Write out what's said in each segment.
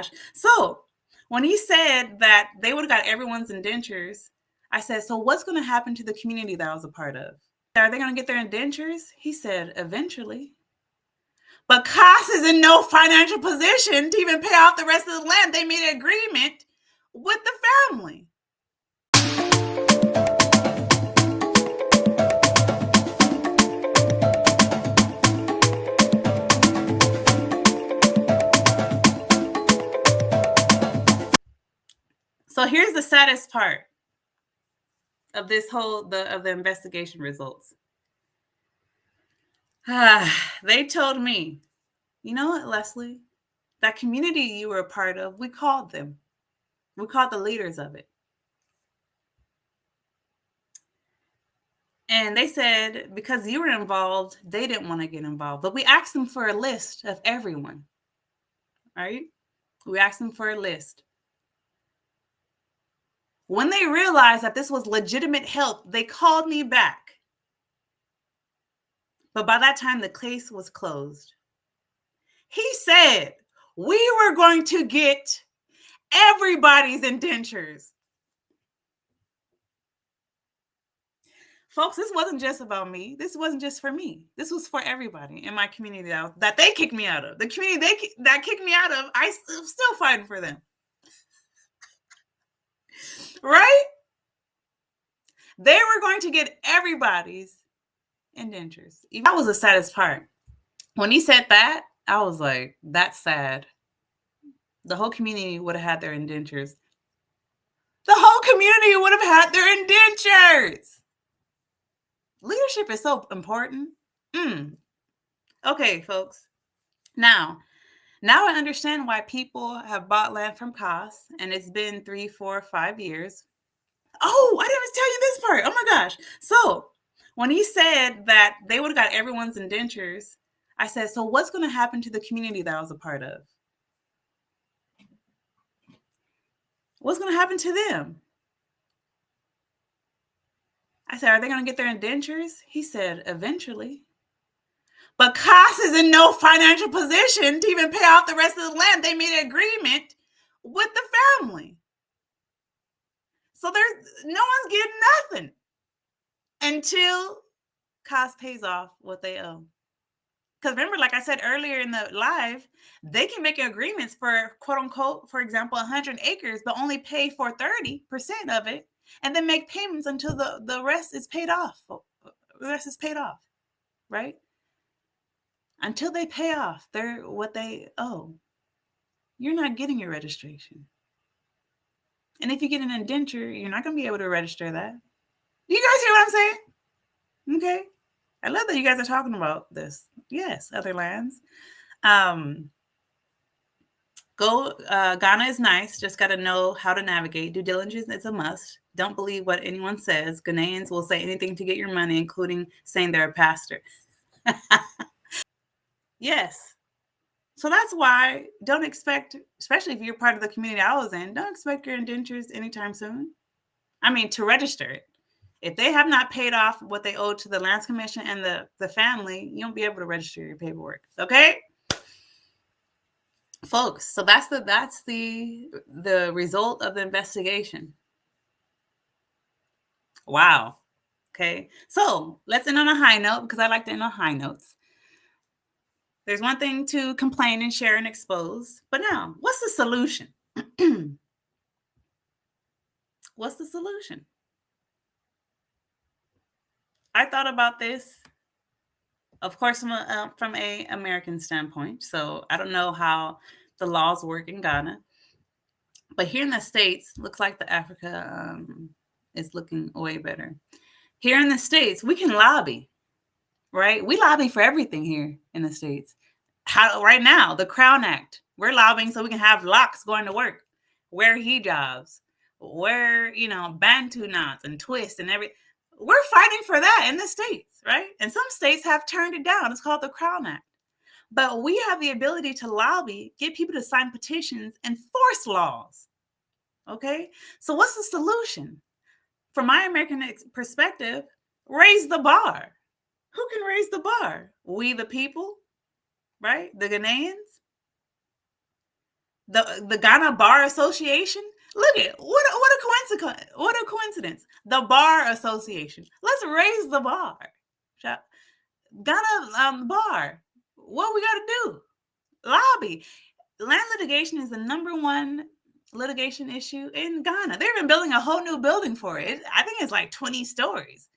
gosh. So when he said that they would have got everyone's indentures, I said, so what's going to happen to the community that I was a part of? Are they going to get their indentures? He said, eventually. But COS is in no financial position to even pay off the rest of the land. They made an agreement with the family. So here's the saddest part of this whole of the investigation results. They told me, you know what, Leslie? That community you were a part of, we called them. We called the leaders of it. And they said because you were involved, they didn't want to get involved. But we asked them for a list of everyone. Right? We asked them for a list. When they realized that this was legitimate help, they called me back. But by that time, the case was closed. He said, we were going to get everybody's indentures. Folks, this wasn't just about me. This wasn't just for me. This was for everybody in my community that they kicked me out of. The community that kicked me out of, I'm still fighting for them. Right? They were going to get everybody's indentures. That was the saddest part. When he said that, I was like, that's sad. The whole community would have had their indentures. The whole community would have had their indentures. Leadership is so important. Okay, folks. Now I understand why people have bought land from COS, and it's been 3, 4, 5 years. Oh, I didn't tell you this part. Oh my gosh. So when he said that they would have got everyone's indentures, I said, so what's going to happen to the community that I was a part of? What's going to happen to them? I said, are they going to get their indentures? He said, eventually. But COS is in no financial position to even pay off the rest of the land. They made an agreement with the family. So no one's getting nothing until COS pays off what they owe. Because remember, like I said earlier in the live, they can make agreements for, quote unquote, for example, 100 acres, but only pay for 30% of it, and then make payments until the rest is paid off. The rest is paid off, right? Until they pay off what they owe, you're not getting your registration. And if you get an indenture, you're not going to be able to register that. Do you guys hear what I'm saying? Okay. I love that you guys are talking about this. Yes, other lands. Ghana is nice. Just got to know how to navigate. Due diligence is a must. Don't believe what anyone says. Ghanaians will say anything to get your money, including saying they're a pastor. Yes. So that's why don't expect, especially if you're part of the community I was in, don't expect your indentures anytime soon. I mean, to register it. If they have not paid off what they owe to the Lands Commission and the family, you won't be able to register your paperwork. Okay? Folks, so that's the result of the investigation. Wow. Okay. So let's end on a high note, because I like to end on high notes. There's one thing to complain and share and expose, but now, what's the solution? What's the solution? I thought about this, of course, from a American standpoint. So I don't know how the laws work in Ghana, but here in the States, looks like the Africa is looking way better. Here in the States, we can lobby, right? We lobby for everything here in the States. Right now, the Crown Act, we're lobbying so we can have locks going to work, wear hijabs, wear, Bantu knots and twists and everything. We're fighting for that in the States, right? And some states have turned it down. It's called the Crown Act. But we have the ability to lobby, get people to sign petitions, and force laws. Okay? So what's the solution? From my American perspective, raise the bar. Who can raise the bar? We the people, right? The Ghanaians. The Ghana Bar Association. Look at what a coincidence. The Bar Association. Let's raise the bar. Ghana bar. What we got to do? Lobby. Land litigation is the number one litigation issue in Ghana. They've been building a whole new building for it. I think it's like 20 stories.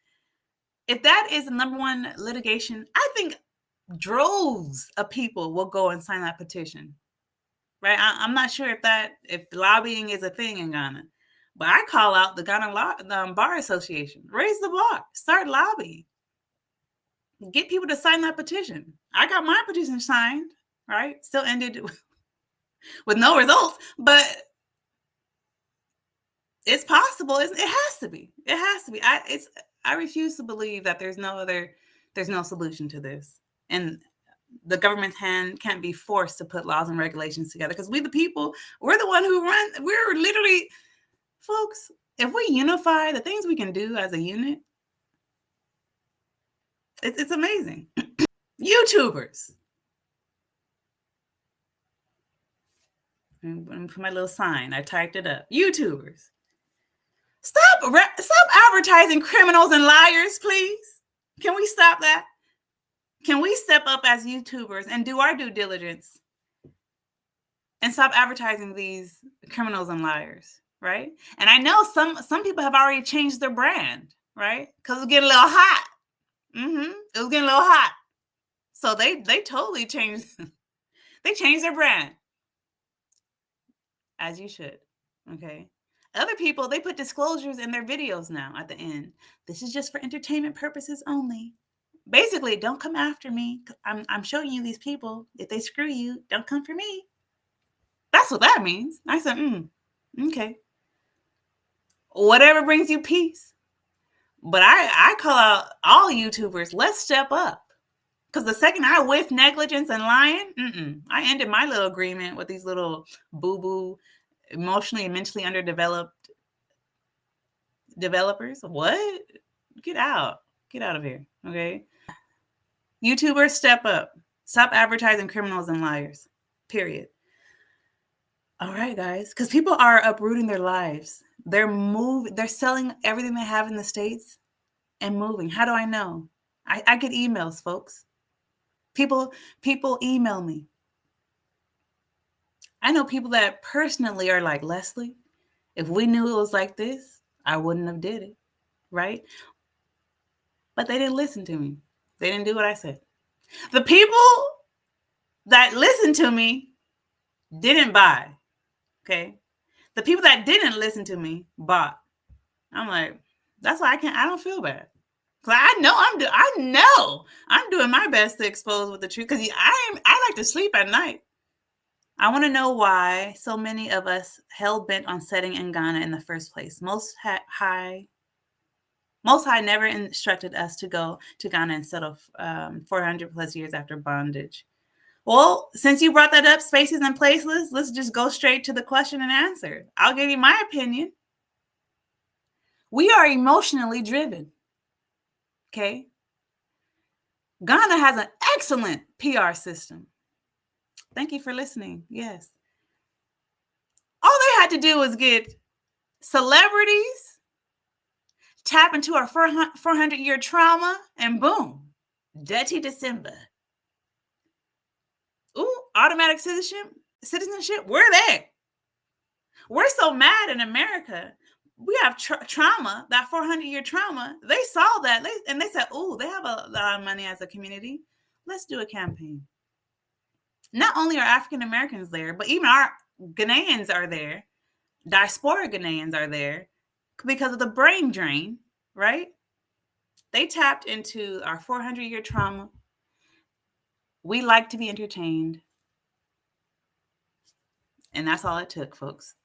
If that is the number one litigation, I think droves of people will go and sign that petition. Right? I'm not sure if lobbying is a thing in Ghana, but I call out the Ghana Bar Association. Raise the bar. Start lobbying. Get people to sign that petition. I got my petition signed. Right? Still ended with no results, but it's possible. It has to be. It has to be. I refuse to believe that there's no solution to this, and the government's hand can't be forced to put laws and regulations together, because we the people, we're the one who run. We're literally, folks, if we unify the things we can do as a unit, it's amazing. YouTubers. And for my little sign, I typed it up. YouTubers. Stop advertising criminals and liars, please. Can we stop that? Can we step up as YouTubers and do our due diligence and stop advertising these criminals and liars, right? And I know some people have already changed their brand, right? Because it was getting a little hot. It was getting a little hot. So they totally changed. They changed their brand. As you should, okay? Other people, they put disclosures in their videos now at the end. This is just for entertainment purposes only. Basically, don't come after me. I'm showing you these people. If they screw you, don't come for me. That's what that means. I said, okay. Whatever brings you peace. But I call out all YouTubers, let's step up. Because the second I whiff negligence and lying, I ended my little agreement with these little boo-boo, emotionally and mentally underdeveloped developers. What? Get out. Get out of here, okay? YouTubers, step up. Stop advertising criminals and liars, period. All right, guys, because people are uprooting their lives. They're selling everything they have in the States and moving. How do I know? I get emails, folks. People email me. I know people that personally are like, Leslie, if we knew it was like this, I wouldn't have did it, right? But they didn't listen to me. They didn't do what I said. The people that listened to me didn't buy, okay? The people that didn't listen to me bought. I'm like, that's why I don't feel bad. I know I'm doing my best to expose with the truth, because I like to sleep at night. I want to know why so many of us hell-bent on setting in Ghana in the first place. Most High never instructed us to go to Ghana and settle 400 plus years after bondage. Well, since you brought that up, spaces and places, let's just go straight to the question and answer. I'll give you my opinion. We are emotionally driven. Okay. Ghana has an excellent PR system. Thank you for listening. Yes. All they had to do was get celebrities, tap into our 400-year trauma, and boom, Dirty December. Ooh, automatic citizenship. We're there. We're so mad in America. We have trauma, that 400-year trauma. They saw that and they said, "Ooh, they have a lot of money as a community. Let's do a campaign." Not only are African Americans there, but even our Ghanaians are there. Diaspora Ghanaians are there because of the brain drain, right? They tapped into our 400-year trauma. We like to be entertained. And that's all it took, folks.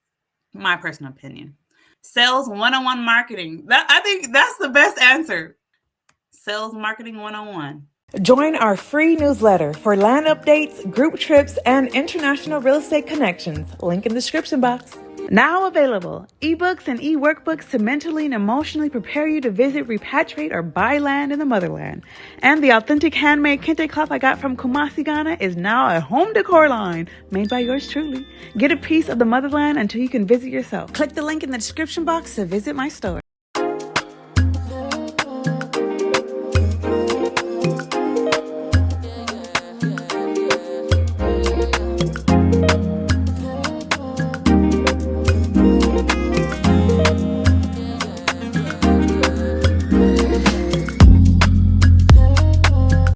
My personal opinion. Sales 101 marketing. I think that's the best answer. Sales marketing 101. Join our free newsletter for land updates, group trips, and international real estate connections. Link in the description box. Now available, ebooks and e-workbooks to mentally and emotionally prepare you to visit, repatriate, or buy land in the motherland. And the authentic handmade kente cloth I got from Kumasi, Ghana is now a home decor line made by yours truly. Get a piece of the motherland until you can visit yourself. Click the link in the description box to visit my store.